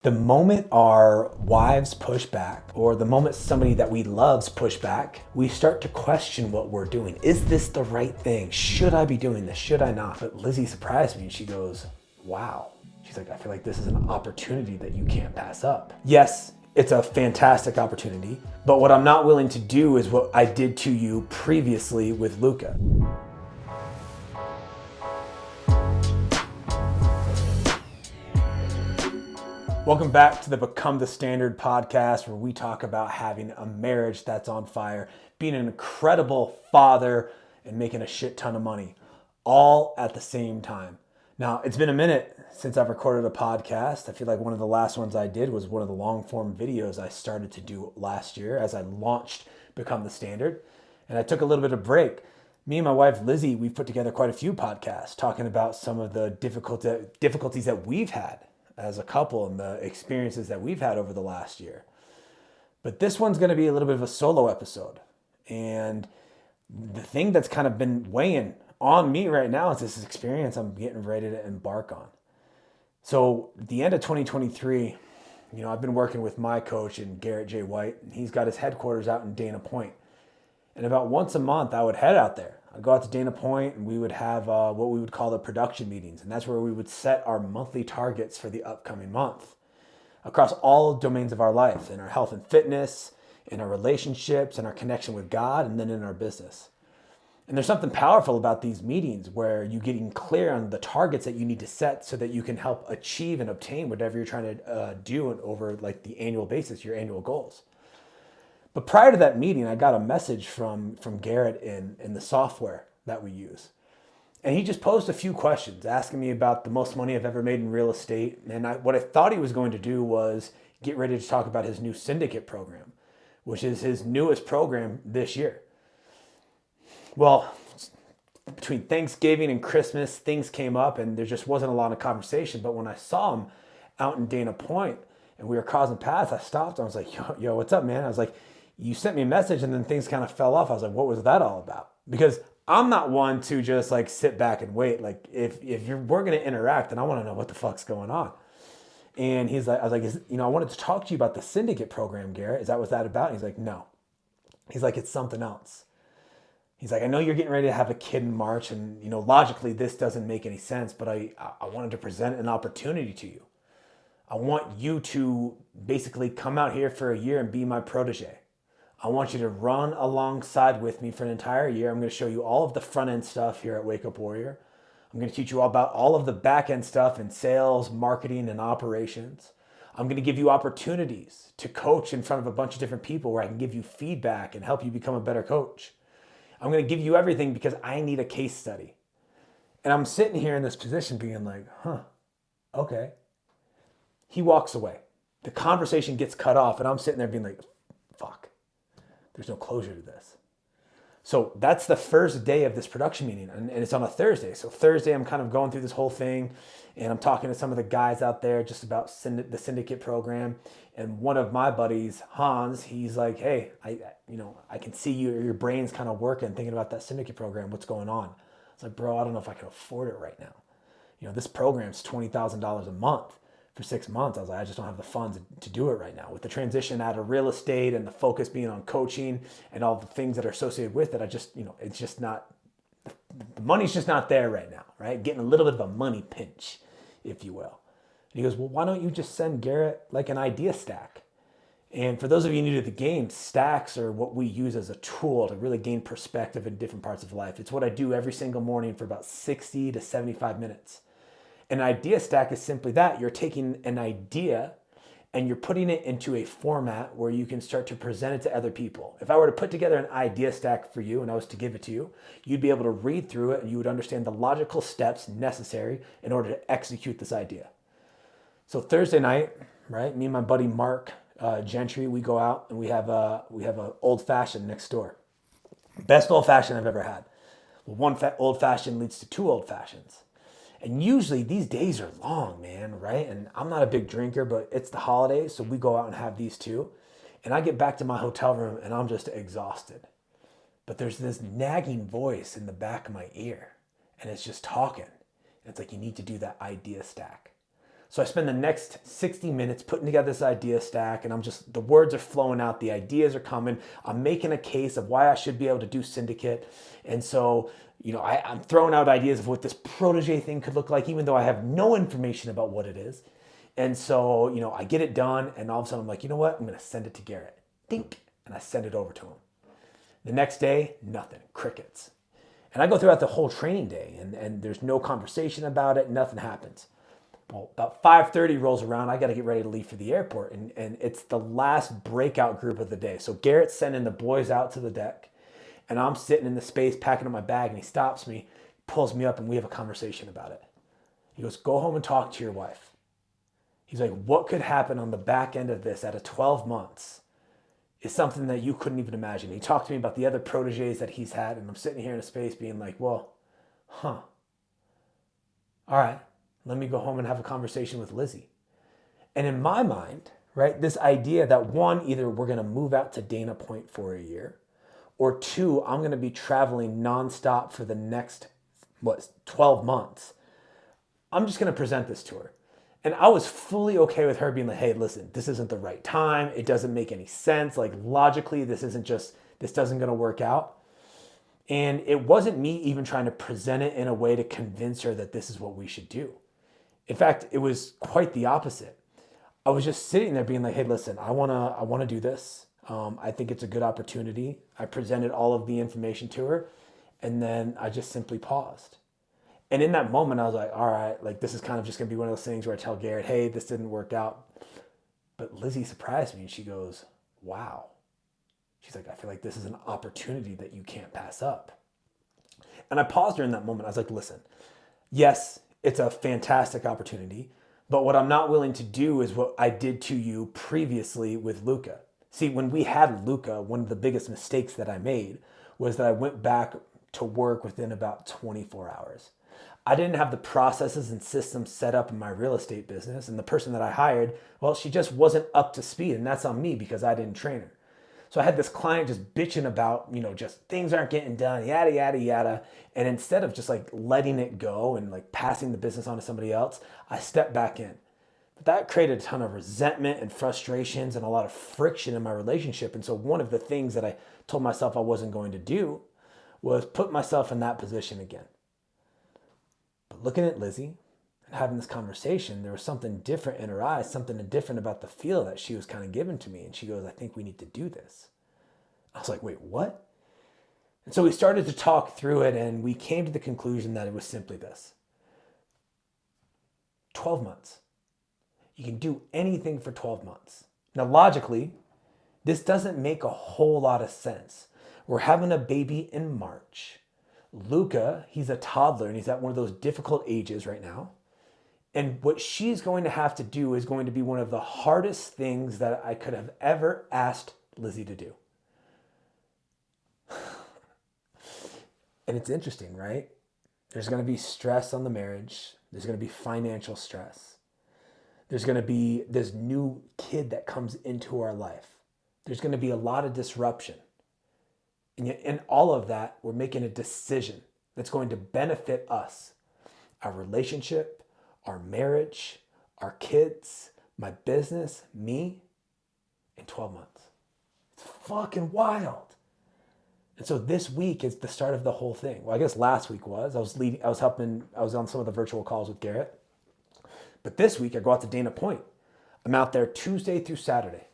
The moment our wives push back, or the moment somebody that we loves push back, we start to question what we're doing. Is this the right thing? Should I be doing this? Should I not? But Lizzie surprised me and she goes, wow. She's like, I feel like this is an opportunity that you can't pass up. Yes, it's a fantastic opportunity, but what I'm not willing to do is what I did to you previously with Luca. Welcome back to the Become the Standard podcast, where we talk about having a marriage that's on fire, being an incredible father, and making a shit ton of money, all at the same time. Now, it's been a minute since I've recorded a podcast. I feel like one of the last ones I did was one of the long form videos I started to do last year as I launched Become the Standard. And I took a little bit of break. Me and my wife, Lizzie, we've put together quite a few podcasts talking about some of the difficulties that we've had as a couple and the experiences that we've had over the last year. But this one's going to be a little bit of a solo episode. And the thing that's kind of been weighing on me right now is this experience I'm getting ready to embark on. So at the end of 2023, I've been working with my coach and Garrett J. White, and he's got his headquarters out in Dana Point. And about once a month, I would head out there. I'd go out to Dana Point and we would have what we would call the production meetings. And that's where we would set our monthly targets for the upcoming month across all domains of our life, in our health and fitness, in our relationships, in our connection with God, and then in our business. And there's something powerful about these meetings where you're getting clear on the targets that you need to set so that you can help achieve and obtain whatever you're trying to do over like the annual basis, your annual goals. But prior to that meeting, I got a message from Garrett in the software that we use. And he just posed a few questions, asking me about the most money I've ever made in real estate. And what I thought he was going to do was get ready to talk about his new syndicate program, which is his newest program this year. Well, between Thanksgiving and Christmas, things came up and there just wasn't a lot of conversation. But when I saw him out in Dana Point and we were crossing paths, I stopped. I was like, yo, what's up, man? I was like, you sent me a message and then things kind of fell off. I was like, what was that all about? Because I'm not one to just like sit back and wait. Like if we're going to interact, then I want to know what the fuck's going on. And he's like, I was like, I wanted to talk to you about the syndicate program, Garrett. Is that what that about? And he's like, no. He's like, it's something else. He's like, I know you're getting ready to have a kid in March and, logically this doesn't make any sense, but I wanted to present an opportunity to you. I want you to basically come out here for a year and be my protege. I want you to run alongside with me for an entire year. I'm going to show you all of the front end stuff here at Wake Up Warrior. I'm going to teach you all about all of the back end stuff in sales, marketing, and operations. I'm going to give you opportunities to coach in front of a bunch of different people where I can give you feedback and help you become a better coach. I'm going to give you everything because I need a case study. And I'm sitting here in this position being like, okay. He walks away. The conversation gets cut off and I'm sitting there being like, fuck. There's no closure to this. So that's the first day of this production meeting, and it's on a Thursday. So Thursday, I'm kind of going through this whole thing, and I'm talking to some of the guys out there just about the syndicate program. And one of my buddies, Hans, he's like, "Hey, I can see your brain's kind of working, thinking about that syndicate program. What's going on?" I was like, "Bro, I don't know if I can afford it right now. This program's $20,000 a month." For 6 months, I was like, I just don't have the funds to do it right now. With the transition out of real estate and the focus being on coaching and all the things that are associated with it, it's just not, the money's just not there right now, right? Getting a little bit of a money pinch, if you will. And he goes, well, why don't you just send Garrett like an idea stack? And for those of you new to the game, stacks are what we use as a tool to really gain perspective in different parts of life. It's what I do every single morning for about 60 to 75 minutes. An idea stack is simply that. You're taking an idea and you're putting it into a format where you can start to present it to other people. If I were to put together an idea stack for you and I was to give it to you, you'd be able to read through it and you would understand the logical steps necessary in order to execute this idea. So Thursday night, right, me and my buddy Mark Gentry, we go out and we have a old fashioned next door. Best old fashioned I've ever had. Well, one old fashioned leads to two old fashions. And usually these days are long, man, right? And I'm not a big drinker, but it's the holidays, so we go out and have these too. And I get back to my hotel room and I'm just exhausted. But there's this nagging voice in the back of my ear, and it's just talking. And it's like, you need to do that idea stack. So I spend the next 60 minutes putting together this idea stack, and the words are flowing out, the ideas are coming. I'm making a case of why I should be able to do syndicate. And so, I'm throwing out ideas of what this protege thing could look like, even though I have no information about what it is. And so, I get it done, and all of a sudden I'm like, you know what? I'm going to send it to Garrett. Dink. And I send it over to him. The next day, nothing, crickets. And I go throughout the whole training day, and there's no conversation about it, nothing happens. Well, about 5:30 rolls around, I got to get ready to leave for the airport, and it's the last breakout group of the day. So Garrett's sending the boys out to the deck, and I'm sitting in the space packing up my bag, and he stops me, pulls me up, and we have a conversation about it. He goes, go home and talk to your wife. He's like, what could happen on the back end of this out of 12 months is something that you couldn't even imagine. He talked to me about the other proteges that he's had, and I'm sitting here in a space being like, well, all right, let me go home and have a conversation with Lizzie. And in my mind, right, this idea that one, either we're going to move out to Dana Point for a year, or two, I'm going to be traveling nonstop for the next, 12 months. I'm just going to present this to her. And I was fully okay with her being like, hey, listen, this isn't the right time. It doesn't make any sense. Like logically, this isn't going to work out. And it wasn't me even trying to present it in a way to convince her that this is what we should do. In fact, it was quite the opposite. I was just sitting there being like, hey, listen, I want to do this. I think it's a good opportunity. I presented all of the information to her, and then I just simply paused. And in that moment, I was like, all right, like this is kind of just going to be one of those things where I tell Garrett, hey, this didn't work out. But Lizzie surprised me, and she goes, wow. She's like, I feel like this is an opportunity that you can't pass up. And I paused her in that moment. I was like, listen, yes, it's a fantastic opportunity, but what I'm not willing to do is what I did to you previously with Luca. See, when we had Luca, one of the biggest mistakes that I made was that I went back to work within about 24 hours. I didn't have the processes and systems set up in my real estate business. And the person that I hired, well, she just wasn't up to speed. And that's on me because I didn't train her. So I had this client just bitching about, just things aren't getting done, yada, yada, yada. And instead of just like letting it go and like passing the business on to somebody else, I stepped back in. But that created a ton of resentment and frustrations and a lot of friction in my relationship. And so one of the things that I told myself I wasn't going to do was put myself in that position again. But looking at Lizzie and having this conversation, there was something different in her eyes, something different about the feel that she was kind of giving to me. And she goes, I think we need to do this. I was like, wait, what? And so we started to talk through it, and we came to the conclusion that it was simply this. 12 months. You can do anything for 12 months. Now, logically, this doesn't make a whole lot of sense. We're having a baby in March. Luca, he's a toddler, and he's at one of those difficult ages right now. And what she's going to have to do is going to be one of the hardest things that I could have ever asked Lizzie to do. And it's interesting, right? There's going to be stress on the marriage. There's going to be financial stress. There's going to be this new kid that comes into our life. There's going to be a lot of disruption. And yet in all of that, we're making a decision that's going to benefit us, our relationship, our marriage, our kids, my business, me, in 12 months. It's fucking wild. And so this week is the start of the whole thing. Well, I guess last week was. I was on some of the virtual calls with Garrett. But this week I go out to Dana Point. I'm out there Tuesday through Saturday.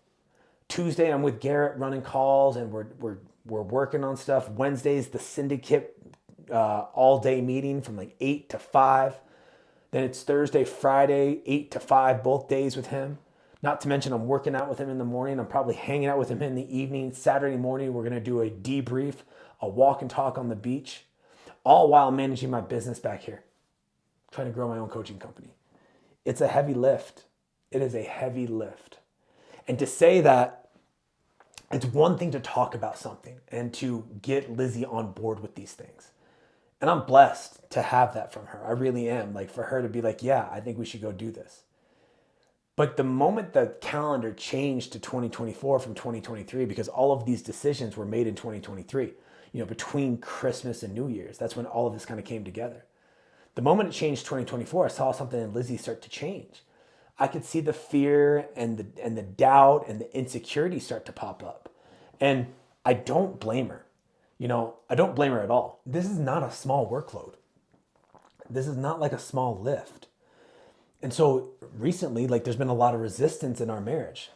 Tuesday I'm with Garrett running calls, and we're working on stuff. Wednesday's the syndicate all day meeting from like 8 to 5. Then it's Thursday, Friday, 8 to 5, both days with him. Not to mention I'm working out with him in the morning. I'm probably hanging out with him in the evening. Saturday morning, we're going to do a debrief, a walk and talk on the beach, all while managing my business back here, trying to grow my own coaching company. It's a heavy lift. It is a heavy lift. And to say that it's one thing to talk about something and to get Lizzie on board with these things. And I'm blessed to have that from her. I really am. Like for her to be like, yeah, I think we should go do this. But the moment the calendar changed to 2024 from 2023, because all of these decisions were made in 2023, between Christmas and New Year's, that's when all of this kind of came together. The moment it changed 2024, I saw something in Lizzie start to change. I could see the fear and the doubt and the insecurity start to pop up. And I don't blame her. I don't blame her at all. This is not a small workload. This is not like a small lift. And so recently, like, there's been a lot of resistance in our marriage.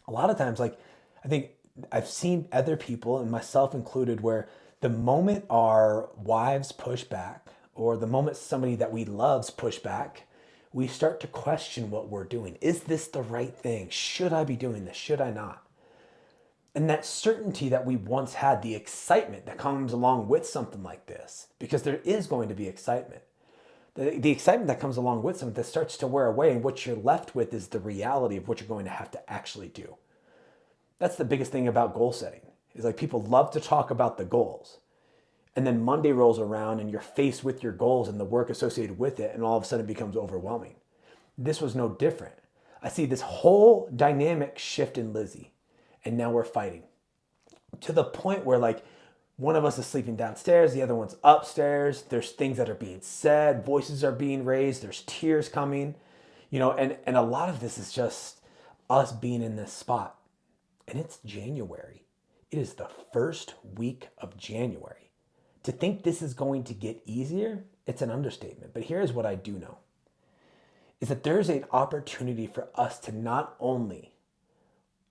A lot of times, like, I think I've seen other people, and myself included, where the moment our wives push back, or the moment somebody that we love's push back, we start to question what we're doing. Is this the right thing? Should I be doing this? Should I not? And that certainty that we once had, the excitement that comes along with something like this, because there is going to be excitement. The excitement that comes along with something that starts to wear away, and what you're left with is the reality of what you're going to have to actually do. That's the biggest thing about goal setting, is like people love to talk about the goals. And then Monday rolls around and you're faced with your goals and the work associated with it, and all of a sudden it becomes overwhelming. This was no different. I see this whole dynamic shift in Lizzie, and now we're fighting. To the point where, like, one of us is sleeping downstairs, the other one's upstairs. There's things that are being said, voices are being raised, there's tears coming, and a lot of this is just us being in this spot. And it's January. It is the first week of January. To think this is going to get easier, it's an understatement. But here's what I do know, is that there's an opportunity for us to not only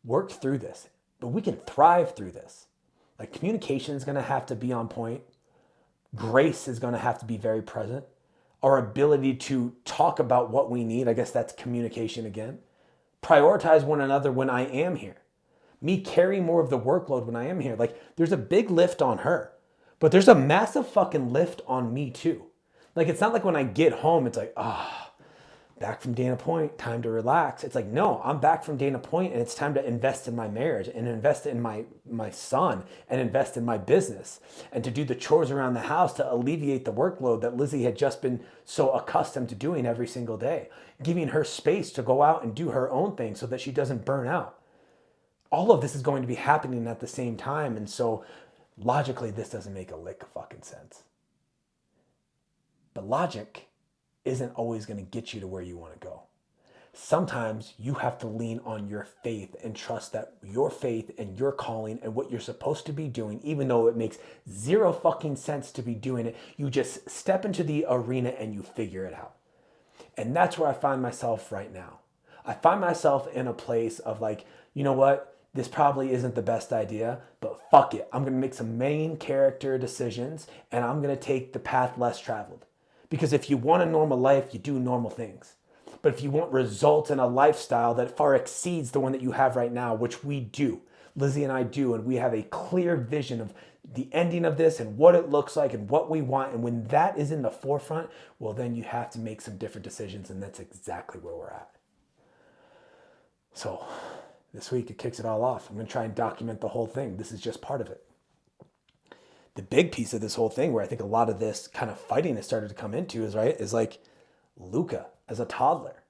work through this, but we can thrive through this. Like, communication is going to have to be on point. Grace is going to have to be very present. Our ability to talk about what we need, I guess that's communication again. Prioritize one another when I am here. Me carry more of the workload when I am here. Like, there's a big lift on her, but there's a massive fucking lift on me too. Like, it's not like when I get home, it's like, back from Dana Point, time to relax. It's like, no, I'm back from Dana Point, and it's time to invest in my marriage, and invest in my son, and invest in my business, and to do the chores around the house to alleviate the workload that Lizzie had just been so accustomed to doing every single day, giving her space to go out and do her own thing so that she doesn't burn out. All of this is going to be happening at the same time, and so logically, this doesn't make a lick of fucking sense. But logic isn't always going to get you to where you want to go. Sometimes you have to lean on your faith and trust that your faith and your calling and what you're supposed to be doing, even though it makes zero fucking sense to be doing it, you just step into the arena and you figure it out. And that's where I find myself right now. I find myself in a place of like, you know what? This probably isn't the best idea, but fuck it. I'm going to make some main character decisions, and I'm going to take the path less traveled. Because if you want a normal life, you do normal things. But if you want results in a lifestyle that far exceeds the one that you have right now, which we do, Lizzie and I do, and we have a clear vision of the ending of this and what it looks like and what we want, and when that is in the forefront, well, then you have to make some different decisions, and that's exactly where we're at. So this week, it kicks it all off. I'm going to try and document the whole thing. This is just part of it. The big piece of this whole thing, where I think a lot of this kind of fighting has started to come into, is like Luca as a toddler.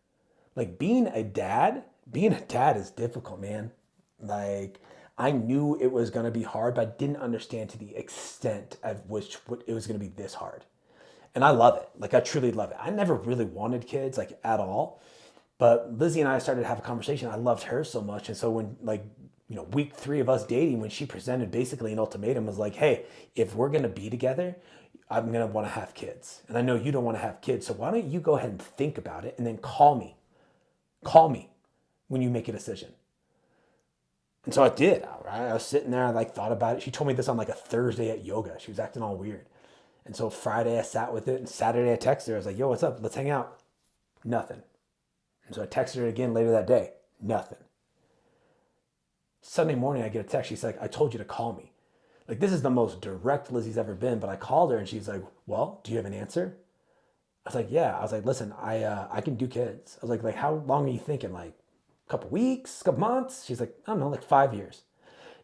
Like, being a dad is difficult, man. Like, I knew it was going to be hard, but I didn't understand to the extent of which it was going to be this hard. And I love it. Like, I truly love it. I never really wanted kids, like, at all. But Lizzie and I started to have a conversation. I loved her so much. And so when, like, week 3 of us dating, when she presented basically an ultimatum, was like, hey, if we're going to be together, I'm going to want to have kids. And I know you don't want to have kids. So why don't you go ahead and think about it and then call me. Call me when you make a decision. And so I did. Right? I was sitting there. I thought about it. She told me this on like a Thursday at yoga. She was acting all weird. And so Friday I sat with it. And Saturday I texted her. I was like, yo, what's up? Let's hang out. Nothing. And so I texted her again later that day. Nothing. Sunday morning, I get a text. She's like, I told you to call me. Like, this is the most direct Lizzie's ever been, but I called her and she's like, well, do you have an answer? I was like, yeah. I was like, listen, I can do kids. I was like, how long are you thinking? Like, a couple weeks, a couple months? She's like, I don't know, like 5 years.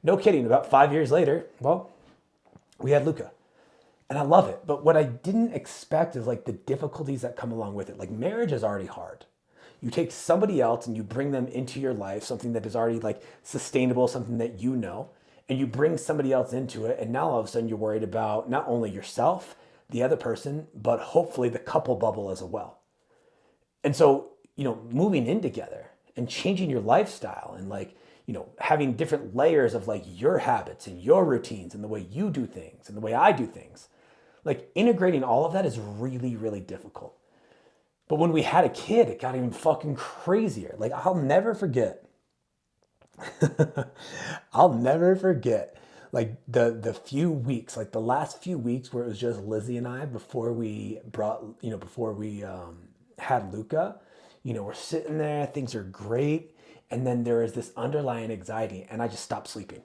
No kidding. About 5 years later, well, we had Luca. And I love it. But what I didn't expect is like the difficulties that come along with it. Like, marriage is already hard. You take somebody else and you bring them into your life, something that is already like sustainable, something that you know, and you bring somebody else into it. And now all of a sudden you're worried about not only yourself, the other person, but hopefully the couple bubble as well. And so moving in together and changing your lifestyle and like, having different layers of like your habits and your routines and the way you do things and the way I do things. Like integrating all of that is really, really difficult. But when we had a kid, it got even fucking crazier. Like I'll never forget. I'll never forget like the few weeks, like the last few weeks where it was just Lizzie and I before we had Luca. We're sitting there, things are great, and then there is this underlying anxiety, and I just stopped sleeping.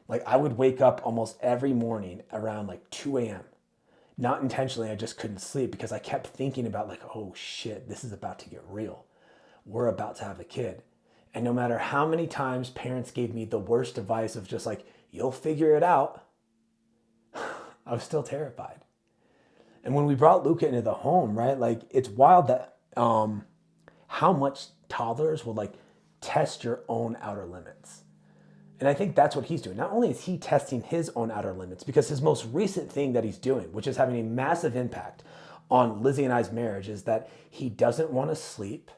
Like I would wake up almost every morning around like 2 a.m. Not intentionally, I just couldn't sleep because I kept thinking about like, oh shit, this is about to get real. We're about to have a kid. And no matter how many times parents gave me the worst advice of just like, you'll figure it out, I was still terrified. And when we brought Luca into the home, right, like it's wild that how much toddlers will like test your own outer limits. And I think that's what he's doing. Not only is he testing his own outer limits, because his most recent thing that he's doing, which is having a massive impact on Lizzie and I's marriage, is that he doesn't want to sleep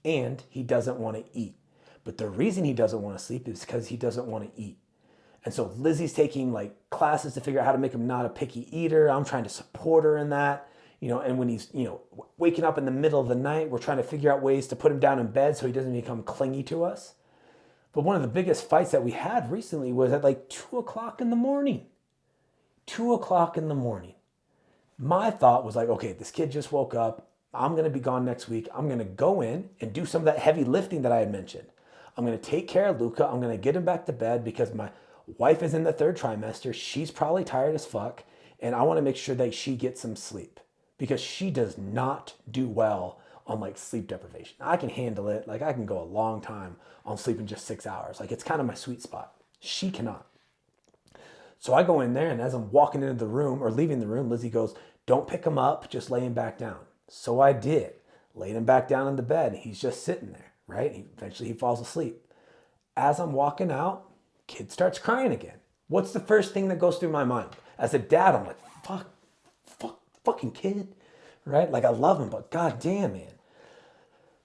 and he doesn't want to eat. But the reason he doesn't want to sleep is because he doesn't want to eat. And so Lizzie's taking like classes to figure out how to make him not a picky eater. I'm trying to support her in that. And when he's, waking up in the middle of the night, we're trying to figure out ways to put him down in bed so he doesn't become clingy to us. But one of the biggest fights that we had recently was at like 2 o'clock in the morning. 2 o'clock in the morning. My thought was like, okay, this kid just woke up. I'm going to be gone next week. I'm going to go in and do some of that heavy lifting that I had mentioned. I'm going to take care of Luca. I'm going to get him back to bed because my wife is in the 3rd trimester. She's probably tired as fuck. And I want to make sure that she gets some sleep because she does not do well on like sleep deprivation. I can handle it. Like I can go a long time on sleeping just 6 hours. Like it's kind of my sweet spot. She cannot. So I go in there and as I'm walking into the room or leaving the room, Lizzie goes, don't pick him up, just lay him back down. So I did. Laid him back down in the bed. He's just sitting there, right? Eventually he falls asleep. As I'm walking out, kid starts crying again. What's the first thing that goes through my mind? As a dad, I'm like, fucking kid, right? Like I love him, but goddamn, man.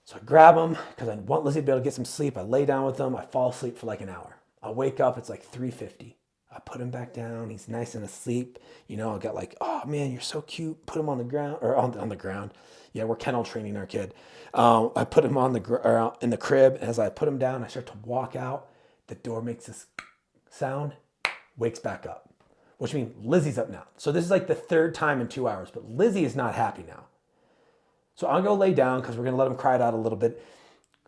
So I grab him because I want Lizzie to be able to get some sleep. I lay down with him. I fall asleep for like an hour. I wake up. It's like 3:50. I put him back down. He's nice and asleep. I got like, oh man, you're so cute. Put him on the ground or on the ground. Yeah, we're kennel training our kid. I put him on in the crib. And as I put him down, I start to walk out. The door makes this sound, wakes back up, which means Lizzie's up now. So this is like the 3rd time in 2 hours, but Lizzie is not happy now. So I'll go lay down because we're going to let him cry it out a little bit.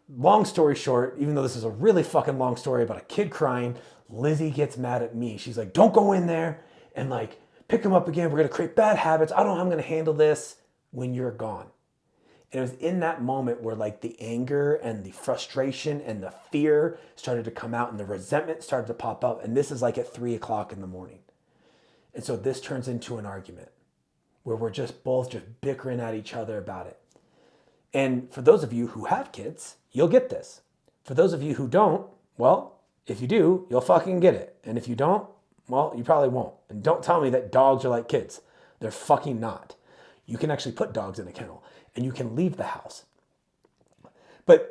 Long story short, even though this is a really fucking long story about a kid crying, Lizzie gets mad at me. She's like, don't go in there and like pick him up again. We're going to create bad habits. I don't know how I'm going to handle this when you're gone. And it was in that moment where like the anger and the frustration and the fear started to come out and the resentment started to pop up. And this is like at 3 o'clock in the morning. And so this turns into an argument where we're just both just bickering at each other about it. And for those of you who have kids, you'll get this. For those of you who don't, well, if you do, you'll fucking get it. And if you don't, well, you probably won't. And don't tell me that dogs are like kids. They're fucking not. You can actually put dogs in a kennel and you can leave the house. But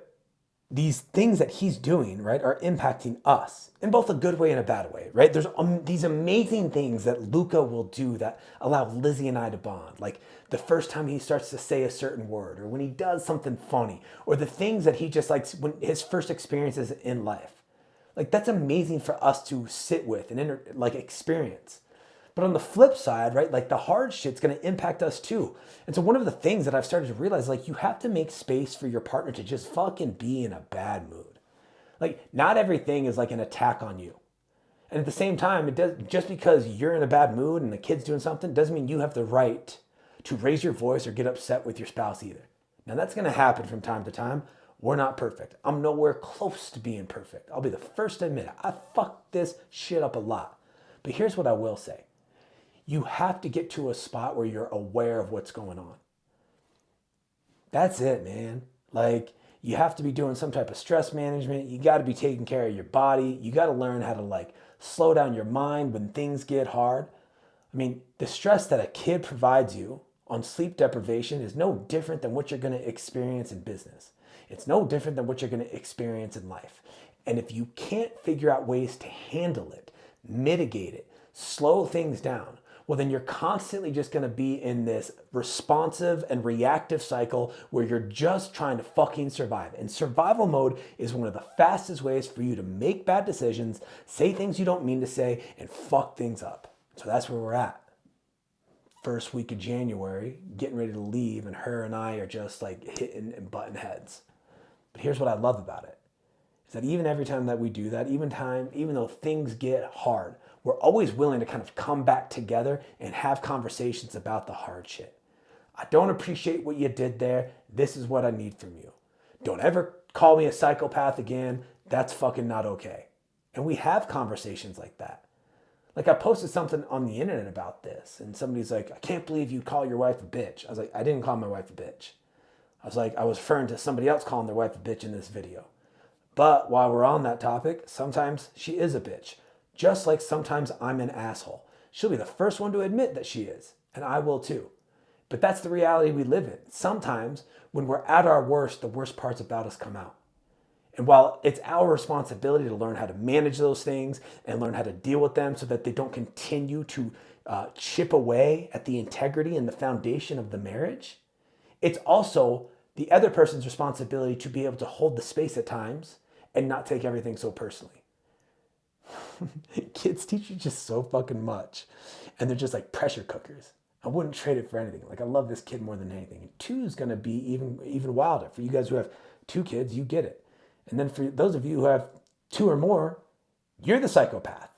these things that he's doing, right, are impacting us in both a good way and a bad way, right? There's these amazing things that Luca will do that allow Lizzie and I to bond. Like the first time he starts to say a certain word, or when he does something funny, or the things that he just likes when his first experiences in life. Like that's amazing for us to sit with and experience. But on the flip side, right, like the hard shit's going to impact us too. And so one of the things that I've started to realize, like you have to make space for your partner to just fucking be in a bad mood. Like not everything is like an attack on you. And at the same time, it does just because you're in a bad mood and the kid's doing something doesn't mean you have the right to raise your voice or get upset with your spouse either. Now that's going to happen from time to time. We're not perfect. I'm nowhere close to being perfect. I'll be the first to admit it. I fucked this shit up a lot. But here's what I will say. You have to get to a spot where you're aware of what's going on. That's it, man. Like you have to be doing some type of stress management. You got to be taking care of your body. You got to learn how to like slow down your mind when things get hard. I mean, the stress that a kid provides you on sleep deprivation is no different than what you're going to experience in business. It's no different than what you're going to experience in life. And if you can't figure out ways to handle it, mitigate it, slow things down, well, then you're constantly just going to be in this responsive and reactive cycle where you're just trying to fucking survive. And survival mode is one of the fastest ways for you to make bad decisions, say things you don't mean to say, and fuck things up. So that's where we're at. First week of January, getting ready to leave, and her and I are just like hitting and butting heads. But here's what I love about it, is that even every time that we do that, even though things get hard, we're always willing to kind of come back together and have conversations about the hard shit. I don't appreciate what you did there. This is what I need from you. Don't ever call me a psychopath again. That's fucking not okay. And we have conversations like that. Like, I posted something on the internet about this, and somebody's like, I can't believe you call your wife a bitch. I was like, I didn't call my wife a bitch. I was referring to somebody else calling their wife a bitch in this video. But while we're on that topic, sometimes she is a bitch. Just like sometimes I'm an asshole. She'll be the first one to admit that she is, and I will too. But that's the reality we live in. Sometimes when we're at our worst, the worst parts about us come out. And while it's our responsibility to learn how to manage those things and learn how to deal with them so that they don't continue to chip away at the integrity and the foundation of the marriage, it's also the other person's responsibility to be able to hold the space at times and not take everything so personally. Kids teach you just so fucking much, and they're just like pressure cookers. I wouldn't trade it for anything. Like, I love this kid more than anything. And 2 is going to be even wilder. For you guys who have 2 kids, you get it. And then for those of you who have 2 or more, you're the psychopath.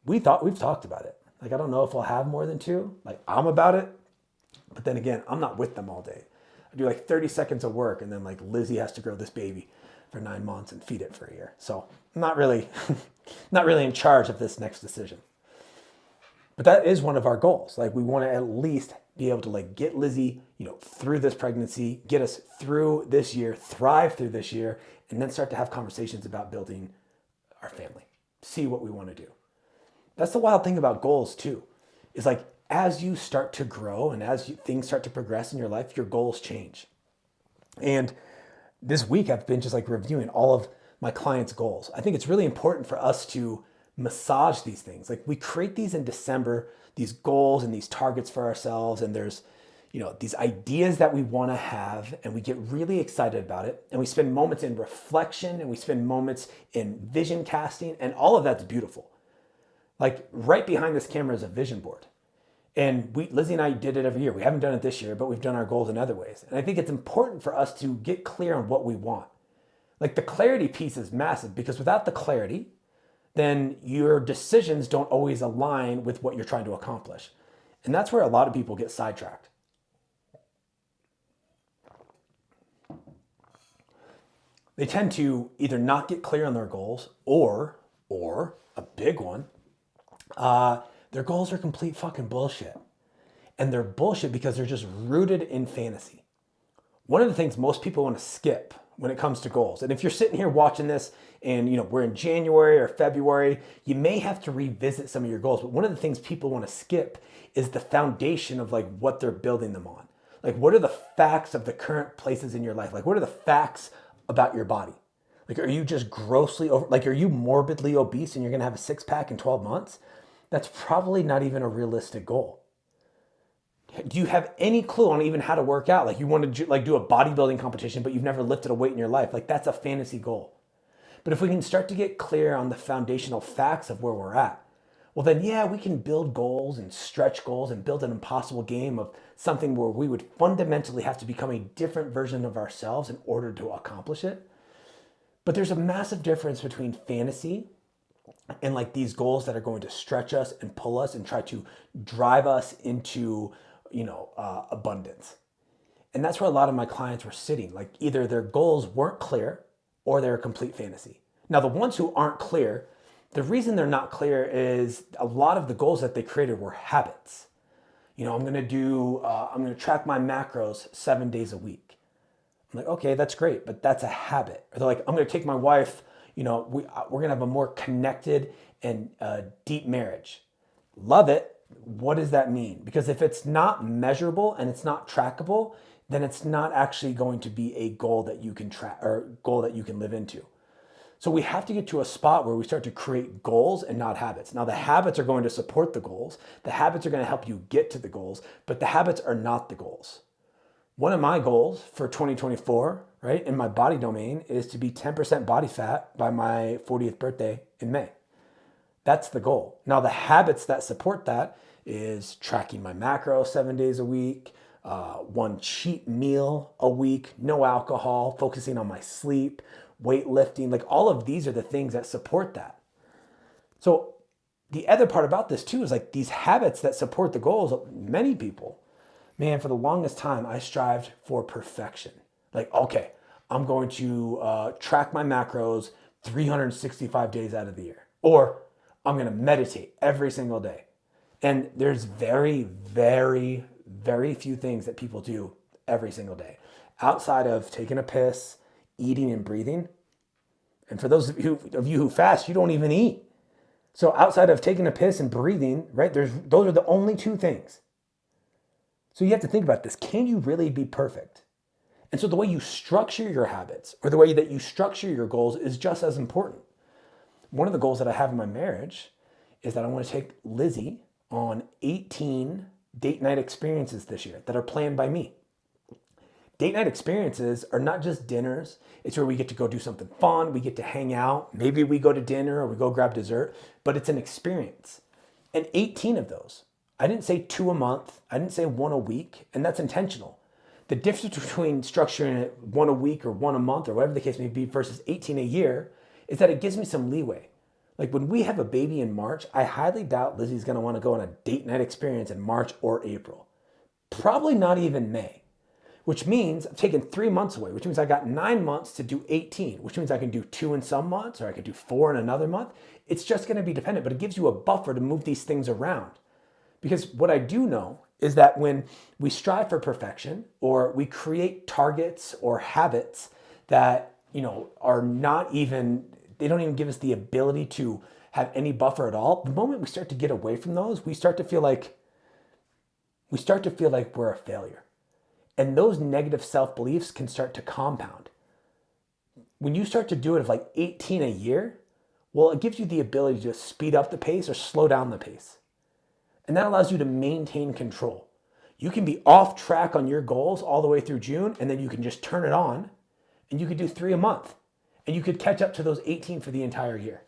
We've talked about it. Like, I don't know if I'll have more than 2. Like, I'm about it. But then again, I'm not with them all day. I do like 30 seconds of work, and then like Lizzie has to grow this baby for 9 months and feed it for a year. So I'm not really in charge of this next decision. But that is one of our goals. Like, we want to at least be able to like get Lizzie, through this pregnancy, get us through this year, thrive through this year, and then start to have conversations about building our family, see what we want to do. That's the wild thing about goals too, is like, as you start to grow and as things start to progress in your life, your goals change. And this week I've been just like reviewing all of my clients' goals. I think it's really important for us to massage these things. Like, we create these in December, these goals and these targets for ourselves. And there's, these ideas that we want to have, and we get really excited about it. And we spend moments in reflection, and we spend moments in vision casting, and all of that's beautiful. Like, right behind this camera is a vision board. And Lizzie and I did it every year. We haven't done it this year, but we've done our goals in other ways. And I think it's important for us to get clear on what we want. Like, the clarity piece is massive, because without the clarity, then your decisions don't always align with what you're trying to accomplish. And that's where a lot of people get sidetracked. They tend to either not get clear on their goals, or a big one, their goals are complete fucking bullshit. And they're bullshit because they're just rooted in fantasy. One of the things most people want to skip when it comes to goals, and if you're sitting here watching this and we're in January or February, you may have to revisit some of your goals. But one of the things people want to skip is the foundation of like what they're building them on. Like, what are the facts of the current places in your life? Like, what are the facts about your body? Like, are you just grossly are you morbidly obese and you're going to have a 6-pack in 12 months? That's probably not even a realistic goal. Do you have any clue on even how to work out? Like, you want to do a bodybuilding competition, but you've never lifted a weight in your life. Like, that's a fantasy goal. But if we can start to get clear on the foundational facts of where we're at, well then, yeah, we can build goals and stretch goals and build an impossible game of something where we would fundamentally have to become a different version of ourselves in order to accomplish it. But there's a massive difference between fantasy and like these goals that are going to stretch us and pull us and try to drive us into, abundance. And that's where a lot of my clients were sitting. Like, either their goals weren't clear or they're a complete fantasy. Now, the ones who aren't clear, the reason they're not clear is a lot of the goals that they created were habits. I'm going to track my macros 7 days a week. I'm like, okay, that's great, but that's a habit. Or they're like, I'm going to take my wife, we're going to have a more connected and deep marriage. Love it. What does that mean? Because if it's not measurable and it's not trackable, then it's not actually going to be a goal that you can track or goal that you can live into. So we have to get to a spot where we start to create goals and not habits. Now, the habits are going to support the goals. The habits are going to help you get to the goals, but the habits are not the goals. One of my goals for 2024, right, in my body domain is to be 10% body fat by my 40th birthday in May. That's the goal. Now, the habits that support that is tracking my macros 7 days a week, one cheat meal a week, no alcohol, focusing on my sleep, weightlifting. Like all of these are the things that support that. So the other part about this too is like these habits that support the goals, many people, man, for the longest time, I strived for perfection. Like, okay, I'm going to track my macros 365 days out of the year, or I'm going to meditate every single day. And there's very, very, very few things that people do every single day outside of taking a piss, eating and breathing. And for those of you who fast, you don't even eat. So outside of taking a piss and breathing, right, those are the only two things. So you have to think about this. Can you really be perfect? And so the way you structure your habits or the way that you structure your goals is just as important. One of the goals that I have in my marriage is that I want to take Lizzie on 18 date night experiences this year that are planned by me. Date night experiences are not just dinners. It's where we get to go do something fun. We get to hang out. Maybe we go to dinner or we go grab dessert, but it's an experience. And 18 of those. I didn't say 2 a month. I didn't say 1 a week, and that's intentional. The difference between structuring it 1 a week or 1 a month or whatever the case may be versus 18 a year is that it gives me some leeway. Like when we have a baby in March, I highly doubt Lizzie's going to want to go on a date night experience in March or April. Probably not even May, which means I've taken 3 months away, which means I got 9 months to do 18, which means I can do 2 in some months or I could do 4 in another month. It's just going to be dependent, but it gives you a buffer to move these things around. Because what I do know is that when we strive for perfection or we create targets or habits that, are not even, they don't even give us the ability to have any buffer at all, the moment we start to get away from those, we start to feel like we're a failure. And those negative self-beliefs can start to compound. When you start to do it of like 18 a year, well, it gives you the ability to speed up the pace or slow down the pace. And that allows you to maintain control. You can be off track on your goals all the way through June, and then you can just turn it on, and you could do 3 a month, and you could catch up to those 18 for the entire year.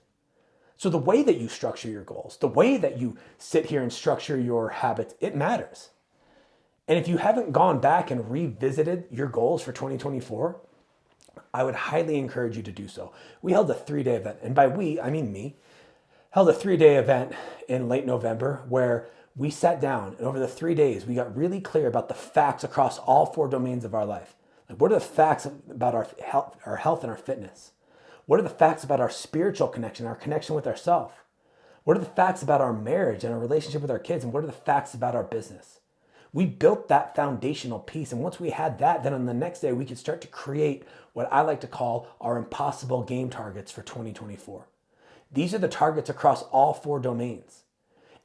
So the way that you structure your goals, the way that you sit here and structure your habits, it matters. And if you haven't gone back and revisited your goals for 2024, I would highly encourage you to do so. We held a 3-day event, and by we, I mean me, held a 3-day event in late November where we sat down and over the 3 days, we got really clear about the facts across all 4 domains of our life. Like what are the facts about our health and our fitness? What are the facts about our spiritual connection, our connection with ourselves? What are the facts about our marriage and our relationship with our kids? And what are the facts about our business? We built that foundational piece. And once we had that, then on the next day, we could start to create what I like to call our impossible game targets for 2024. These are the targets across all 4 domains.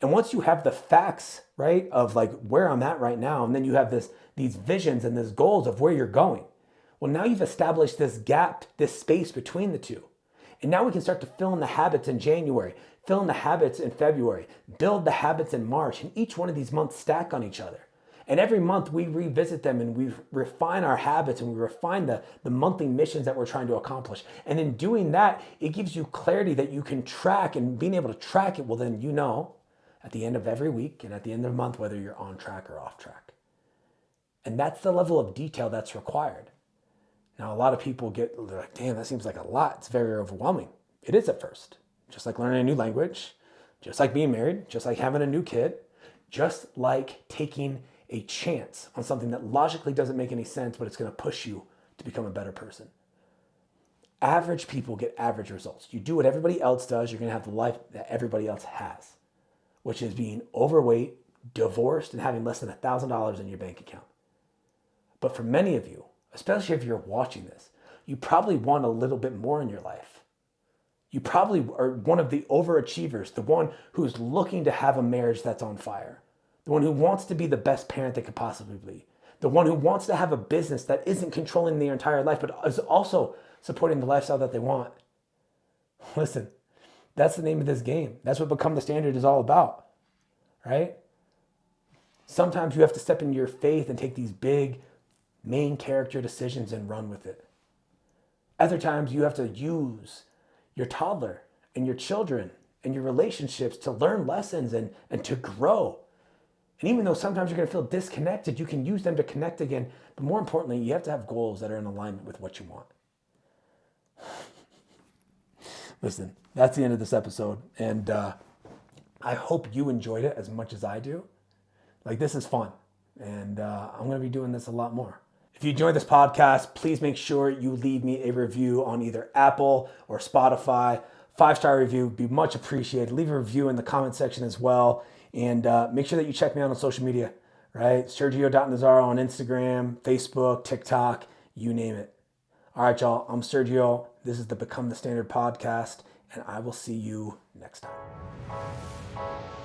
And once you have the facts, right, of like where I'm at right now, and then you have these visions and these goals of where you're going, well, now you've established this gap, this space between the two. And now we can start to fill in the habits in January, fill in the habits in February, build the habits in March, and each one of these months stack on each other. And every month we revisit them and we refine our habits and we refine the monthly missions that we're trying to accomplish. And in doing that, it gives you clarity that you can track, and being able to track it, well, then you know at the end of every week and at the end of the month whether you're on track or off track. And that's the level of detail that's required. Now, a lot of people they're like, damn, that seems like a lot. It's very overwhelming. It is at first. Just like learning a new language, just like being married, just like having a new kid, just like taking a chance on something that logically doesn't make any sense, but it's going to push you to become a better person. Average people get average results. You do what everybody else does, you're going to have the life that everybody else has, which is being overweight, divorced, and having less than $1,000 in your bank account. But for many of you, especially if you're watching this, you probably want a little bit more in your life. You probably are one of the overachievers, the one who's looking to have a marriage that's on fire, the one who wants to be the best parent they could possibly be, The one who wants to have a business that isn't controlling their entire life, but is also supporting the lifestyle that they want. Listen, that's the name of this game. That's what Become the Standard is all about, right? Sometimes you have to step into your faith and take these big main character decisions and run with it. Other times you have to use your toddler and your children and your relationships to learn lessons and to grow. And even though sometimes you're going to feel disconnected, you can use them to connect again. But more importantly, you have to have goals that are in alignment with what you want. Listen, that's the end of this episode. And I hope you enjoyed it as much as I do. Like, this is fun. And I'm going to be doing this a lot more. If you enjoyed this podcast, please make sure you leave me a review on either Apple or Spotify. 5-star review would be much appreciated. Leave a review in the comment section as well. And make sure that you check me out on social media, right? Sergio.Nazaro on Instagram, Facebook, TikTok, you name it. All right, y'all. I'm Sergio. This is the Become the Standard podcast, and I will see you next time.